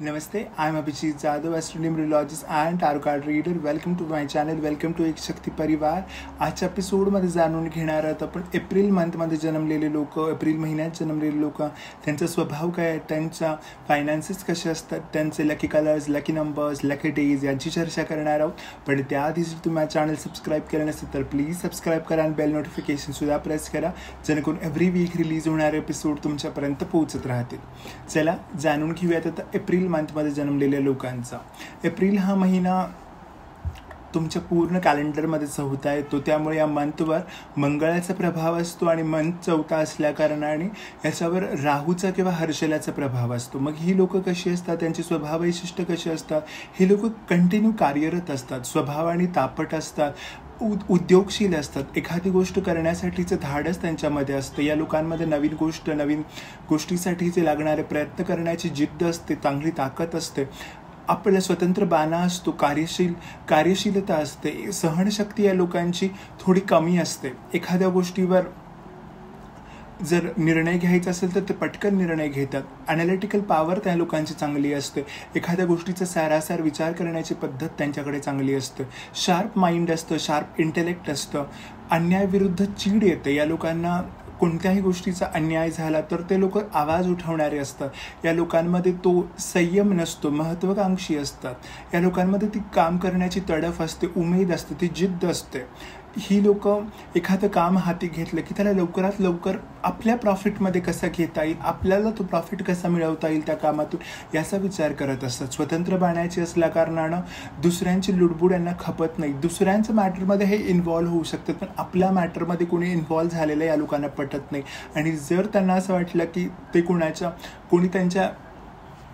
Namaste, I am Abhijit Jadhav, astronumerologist and tarot card reader. Welcome to my channel. Welcome to एक शक्ती परिवार. आजच्या एपिसोडमध्ये जाणून घेणार आहोत आपण एप्रिल मंथमध्ये जन्मलेले लोक, एप्रिल महिन्यात जन्मलेले लोक, त्यांचा स्वभाव काय आहे, त्यांच्या फायनान्सेस कसे असतात, त्यांचे lucky colours, lucky numbers, lucky days यांची चर्चा करणार आहोत. पण त्याआधी जर तुम्ही माझं चॅनल सबस्क्राईब केलं नसेल तर प्लीज सबस्क्राईब करा आणि बेल नोटिफिकेशनसुद्धा प्रेस करा, जेणेकरून एव्हरी वीक रिलीज होणारे एपिसोड तुमच्यापर्यंत पोहोचत राहतील. चला जाणून घेऊयात आता एप्रिल मंथमध्ये जन्मलेल्या लोकांचा. एप्रिल हा महिना तुमच्या पूर्ण कॅलेंडरमध्ये चौथा येतो, त्यामुळे या मंथवर मंगळाचा प्रभाव असतो आणि मंथ चौथा असल्याकारणाने याच्यावर राहूचा किंवा हर्षलाचा प्रभाव असतो. मग ही लोक कशी असतात, त्यांची स्वभाव वैशिष्ट्य कशी असतात, हे लोक कंटिन्यू कार्यरत असतात, स्वभावाने तापट असतात, उद्योगशील असतात, एखादी गोष्ट करण्यासाठीचं धाडस त्यांच्यामध्ये असतं. या लोकांमध्ये नवीन गोष्टीसाठीचे लागणारे प्रयत्न करण्याची जिद्द असते, चांगली ताकद असते, आपला स्वतंत्र बाणा असतो, कार्यशीलता असते. सहनशक्ती या लोकांची थोडी कमी असते. एखाद्या गोष्टीवर जर निर्णय घ्यायचा असेल तर ते पटकन निर्णय घेतात. ॲनालिटिकल पॉवर त्या लोकांची चांगली असते. एखाद्या गोष्टीचा सारासार विचार करण्याची पद्धत त्यांच्याकडे चांगली असते. शार्प माइंड असतं, शार्प इंटेलेक्ट असतं. अन्यायाविरुद्ध चीड येते. या लोकांना कोणत्याही गोष्टीचा अन्याय झाला तर ते लोक आवाज उठवणारे असतात. या लोकांमध्ये तो संयम नसतो, महत्त्वाकांक्षी असतात. या लोकांमध्ये ती काम करण्याची तडफ असते, उमेद असते, ती जिद्द असते. ही लोक एखादं काम हाती घेतलं की त्याला लवकरात लवकर आपल्या प्रॉफिटमध्ये कसं घेता येईल, आपल्याला तो प्रॉफिट कसा मिळवता येईल त्या कामातून, याचा विचार करत असतात. स्वतंत्र बाण्याची असल्याकारणानं दुसऱ्यांची लुडबुड यांना खपत नाही. दुसऱ्यांच्या मॅटरमध्ये हे इन्व्हॉल्व्ह होऊ शकतात, पण आपल्या मॅटरमध्ये कोणी इन्व्हॉल्व्ह झालेलं या लोकांना पटत नाही. आणि जर त्यांना असं वाटलं की ते कोणी त्यांच्या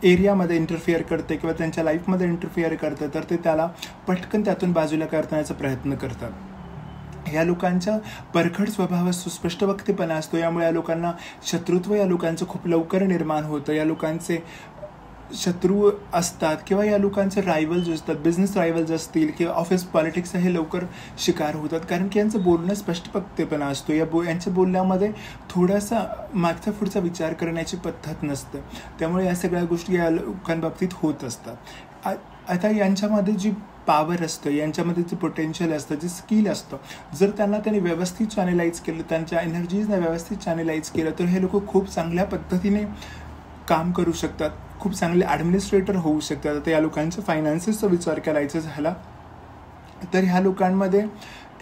एरियामध्ये इंटरफिअर करते किंवा त्यांच्या लाईफमध्ये इंटरफिअर करतं तर ते त्याला पटकन त्यातून बाजूला करण्याचा प्रयत्न करतात. या लोकांचा परखड स्वभाव असतो, स्पष्ट वक्तेपणा असतो. यामुळे या लोकांना शत्रुत्व या लोकांचं खूप लवकर निर्माण होतं. या लोकांचे शत्रू असतात किंवा या लोकांचे रायव्हल्स असतात, बिझनेस रायव्हल्स असतील किंवा ऑफिस पॉलिटिक्स हे लवकर शिकार होतात, कारण की यांचं बोलणं स्पष्ट वक्तेपणा असतो. यांच्या बोलण्यामध्ये थोडासा मागचा पुढचा विचार करण्याची पद्धत नसते. त्यामुळे या सगळ्या गोष्टी या लोकांबाबतीत होत असतात. आता यांच्यामध्ये जी पॉवर असतं, यांच्यामध्ये जे पोटेन्शियल असतं, जे स्किल असतं, जर त्यांनी व्यवस्थित चॅनलाइज केलं, त्यांच्या एनर्जीजला व्यवस्थित चॅनलाइज केलं तर हे लोक खूप चांगल्या पद्धतीने काम करू शकतात, खूप चांगले ॲडमिनिस्ट्रेटर होऊ शकतात. आता या लोकांच्या फायनान्सेसचा विचार करायचा झाला तर ह्या लोकांमध्ये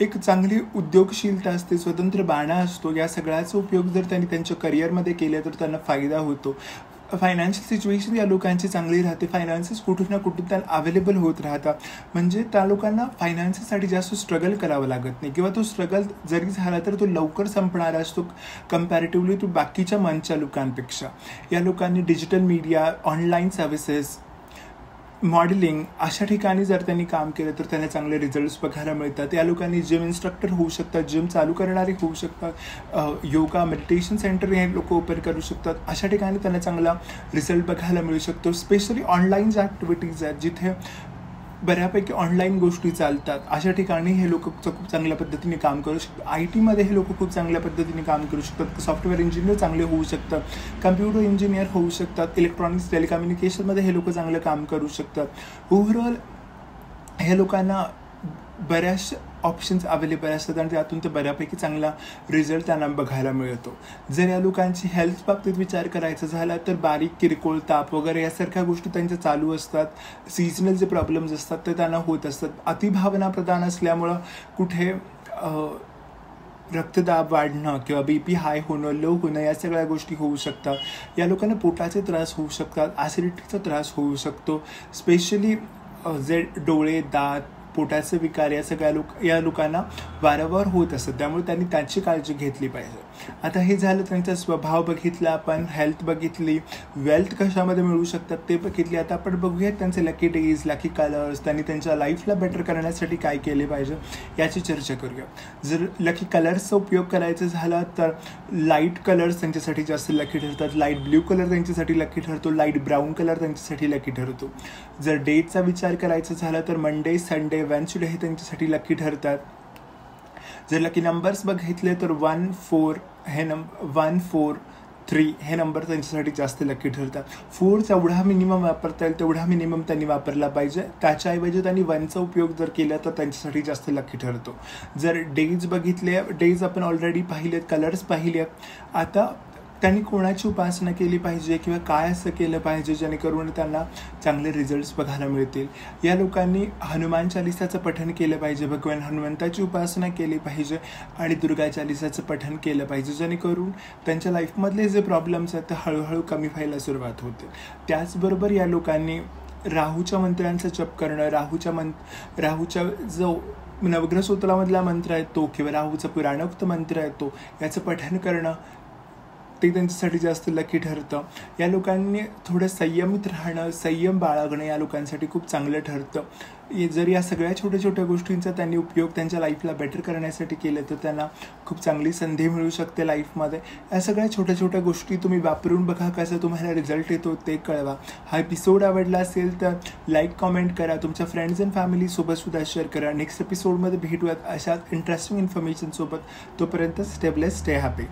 एक चांगली उद्योगशीलता असते, स्वतंत्र बाणा असतो. या सगळ्याचा उपयोग जर त्यांनी त्यांच्या करिअरमध्ये केला तर त्यांना फायदा होतो. फायनान्शियल सिच्युएशन या लोकांची चांगली राहते. फायनान्सेस कुठून ना कुठून त्यांना अवेलेबल होत राहतात. म्हणजे त्या लोकांना फायनान्सेससाठी जास्त स्ट्रगल करावं लागत नाही किंवा तो स्ट्रगल जरी झाला तर तो लवकर संपणारा असतो कम्पॅरेटिव्हली तो बाकीच्या मंथच्या लोकांपेक्षा. या लोकांनी digital media, online services, modelling अशा ठिकाणी जर त्यांनी काम केलं तर त्यांना चांगले रिझल्ट्स बघायला मिळतात. या लोकांनी जिम इन्स्ट्रक्टर होऊ शकतात, जिम चालू करणारे होऊ शकतात, योगा मेडिटेशन सेंटर हे लोक ओपन करू शकतात. अशा ठिकाणी त्यांना चांगला रिझल्ट बघायला मिळू शकतो. स्पेशली ऑनलाईन ज्या ॲक्टिव्हिटीज आहेत, जिथे बऱ्यापैकी ऑनलाईन गोष्टी चालतात, अशा ठिकाणी हे लोक खूप चांगल्या पद्धतीने काम करू शकतात. IT मध्ये हे लोक खूप चांगल्या पद्धतीने काम करू शकतात. सॉफ्टवेअर इंजिनियर चांगले होऊ शकतात, कम्प्युटर इंजिनियर होऊ शकतात, इलेक्ट्रॉनिक्स टेलिकम्युनिकेशनमध्ये हे लोक चांगलं काम करू शकतात. ओव्हरऑल हे लोकांना बऱ्याचशा ऑप्शन्स अवेलेबल असतात आणि त्यातून ते बऱ्यापैकी चांगला रिझल्ट त्यांना बघायला मिळतो. जर या लोकांची हेल्थ बाबतीत विचार करायचा झाला तर बारीक किरकोळ ताप वगैरे यासारख्या गोष्टी त्यांच्या चालू असतात. सीझनल जे प्रॉब्लेम्स असतात ते त्यांना होत असतात. अतिभावना प्रधान असल्यामुळं कुठे रक्तदाब वाढणं किंवा BP हाय होणं, लो होणं या सगळ्या गोष्टी होऊ शकतात. या लोकांना पोटाचे त्रास होऊ शकतात, ॲसिडिटीचा त्रास होऊ शकतो. स्पेशली जे डोळे, दात, पोटाचे विकार या लोकांना वारंवार होत असतात. त्यामुळे त्यांनी त्याची काळजी घेतली पाहिजे. आता हे झालं त्यांचा स्वभाव बघितला आपण, हेल्थ बघितली, वेल्थ कशामध्ये मिळू शकतात ते बघितले. आता आपण बघूयात त्यांचे लकी डेज, लकी कलर्स, त्यांनी त्यांच्या लाईफला बेटर करण्यासाठी काय केले पाहिजे याची चर्चा करूया. जर लकी कलर्सचा उपयोग करायचा झाला तर लाईट कलर्स त्यांच्यासाठी जास्त लकी ठरतात. लाईट ब्ल्यू कलर त्यांच्यासाठी लकी ठरतो, लाईट ब्राऊन कलर त्यांच्यासाठी लकी ठरतो. जर डेटचा विचार करायचा झाला तर मंडे, संडे, वेन्सडे हे त्यांच्यासाठी लकी ठरतात. जर लकी नंबर्स बघितले तर 1, 4 हे 1, 4, 3 हे नंबर त्यांच्यासाठी जास्त लकी ठरतात. 4 जेवढा मिनिमम वापरता येईल तेवढा मिनिमम त्यांनी वापरला पाहिजे. त्याच्याऐवजी त्यांनी 1चा उपयोग जर केला तर त्यांच्यासाठी जास्त लकी ठरतो. जर डेज बघितले, डेज आपण ऑलरेडी पाहिलेत, कलर्स पाहिले. आता त्यांनी कोणाची उपासना केली पाहिजे किंवा काय असं केलं पाहिजे जेणेकरून त्यांना चांगले रिझल्ट्स बघायला मिळतील. या लोकांनी हनुमान चालिसाचं पठण केलं पाहिजे, भगवान हनुमंताची उपासना केली पाहिजे आणि दुर्गा चालिसाचं पठण केलं पाहिजे, जेणेकरून त्यांच्या लाईफमधले जे प्रॉब्लेम्स आहेत ते हळूहळू कमी व्हायला सुरुवात होते. त्याचबरोबर या लोकांनी राहूच्या मंत्रांचा जप करणं, राहूच्या जो नवग्रह स्तोत्रामधला मंत्र आहे तो किंवा राहूचा पुराणोक्त मंत्र आहे तो, याचं पठण करणं ते त्यांच्यासाठी जास्त लकी ठरतं. या लोकांनी थोडं संयमित राहणं, संयम बाळगणं या लोकांसाठी खूप चांगलं ठरतं. जर या सगळ्या छोट्या छोट्या गोष्टींचा त्यांनी उपयोग त्यांच्या लाईफला बेटर करण्यासाठी केलं तर त्यांना खूप चांगली संधी मिळू शकते लाईफमध्ये. या सगळ्या छोट्या छोट्या गोष्टी तुम्ही वापरून बघा, कसं तुम्हाला रिझल्ट येतो ते कळवा. हा एपिसोड आवडला असेल तर लाईक, कॉमेंट करा, तुमच्या फ्रेंड्स अँड फॅमिलीसोबत सुद्धा शेअर करा. नेक्स्ट एपिसोडमध्ये भेटूयात अशाच इंटरेस्टिंग इन्फॉर्मेशनसोबत. तोपर्यंत स्टे ब्लेस्ड, स्टे हॅपी.